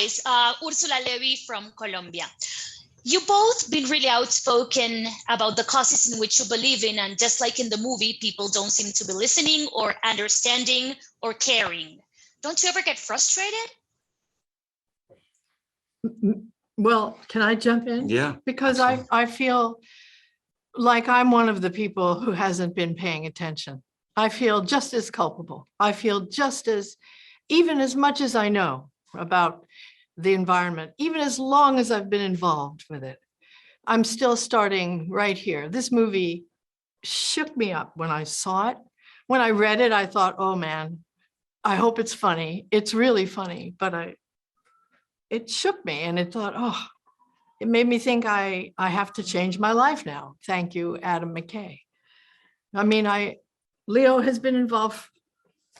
guys, Ursula Levy from Colombia. You both been really outspoken about the causes in which you believe in, and just like in the movie, people don't seem to be listening or understanding or caring. Don't you ever get frustrated? Well, can I jump in? Yeah. Because I feel like I'm one of the people who hasn't been paying attention. I feel just as culpable. I feel just as, even as much as I know about the environment, even as long as I've been involved with it, I'm still starting right here. This movie shook me up when I saw it. When I read it, I thought, oh man, I hope it's funny. It's really funny, but it shook me, and it thought, oh, it made me think I have to change my life now. Thank you, Adam McKay. I mean, Leo has been involved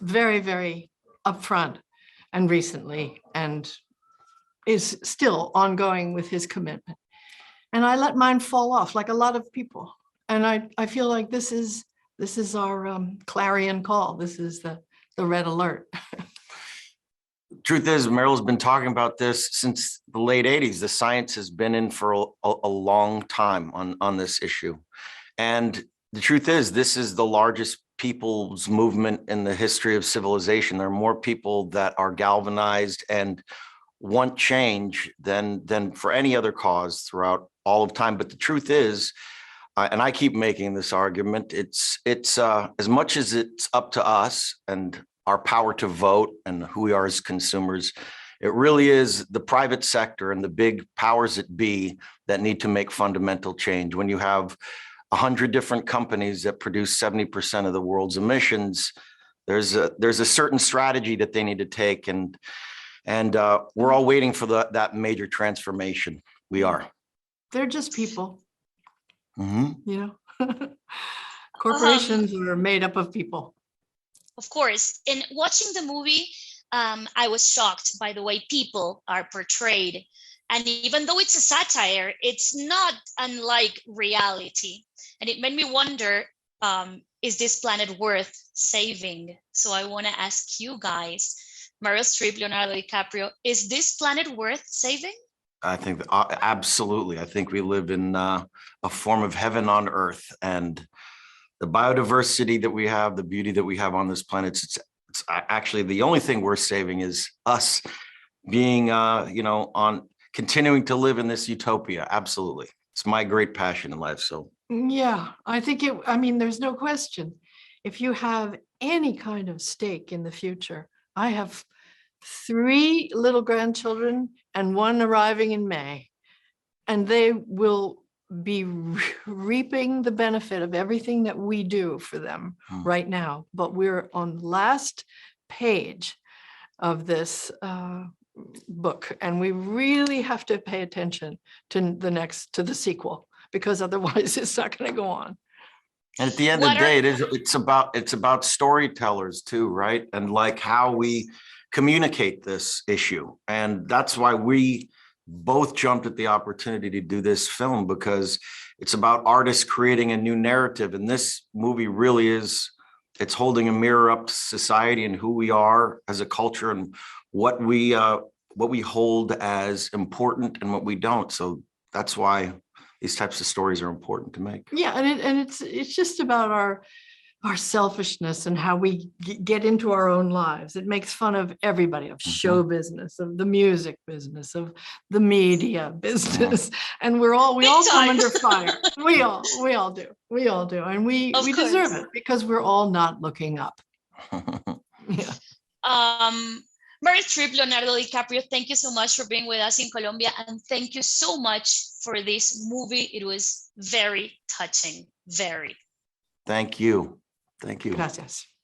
very, very upfront and recently, and is still ongoing with his commitment. And I let mine fall off like a lot of people. And I feel like this is our clarion call. This is the red alert. Truth is, Meryl's been talking about this since the late 80s. The science has been in for a long time on this issue. And the truth is, this is the largest people's movement in the history of civilization. There are more people that are galvanized and want change than for any other cause throughout all of time. But the truth is, and I keep making this argument, it's as much as it's up to us and our power to vote and who we are as consumers, it really is the private sector and the big powers that be that need to make fundamental change. When you have 100 different companies that produce 70% of the world's emissions, there's a certain strategy that they need to take, and we're all waiting for that major transformation. We are. They're just people. Mm-hmm. You know, corporations are made up of people. Of course. In watching the movie, I was shocked by the way people are portrayed. And even though it's a satire, it's not unlike reality. And it made me wonder, is this planet worth saving? So I want to ask you guys, Meryl Streep, Leonardo DiCaprio, is this planet worth saving? I think absolutely. I think we live in a form of heaven on earth, and the biodiversity that we have, the beauty that we have on this planet, it's actually the only thing worth saving is us being, on continuing to live in this utopia. Absolutely. It's my great passion in life. So yeah, I think there's no question. If you have any kind of stake in the future, I have 3 little grandchildren and 1 arriving in May, and they will be reaping the benefit of everything that we do for them right now. But we're on the last page of this book, and we really have to pay attention to the sequel, because otherwise it's not going to go on. And at the end of the day, it's about storytellers too, right? And like how we communicate this issue. And that's why we both jumped at the opportunity to do this film, because it's about artists creating a new narrative. And this movie really it's holding a mirror up to society and who we are as a culture, and what we hold as important and what we don't. So that's why these types of stories are important to make. Yeah, and it's just about our selfishness and how we get into our own lives. It makes fun of everybody, of show business, of the music business, of the media business, and we all come under fire. We all do, and we deserve it, because we're all not looking up. Yeah. Meryl Streep, Leonardo DiCaprio, thank you so much for being with us in Colombia, and thank you so much for this movie. It was very touching, very. Thank you. Thank you. Gracias.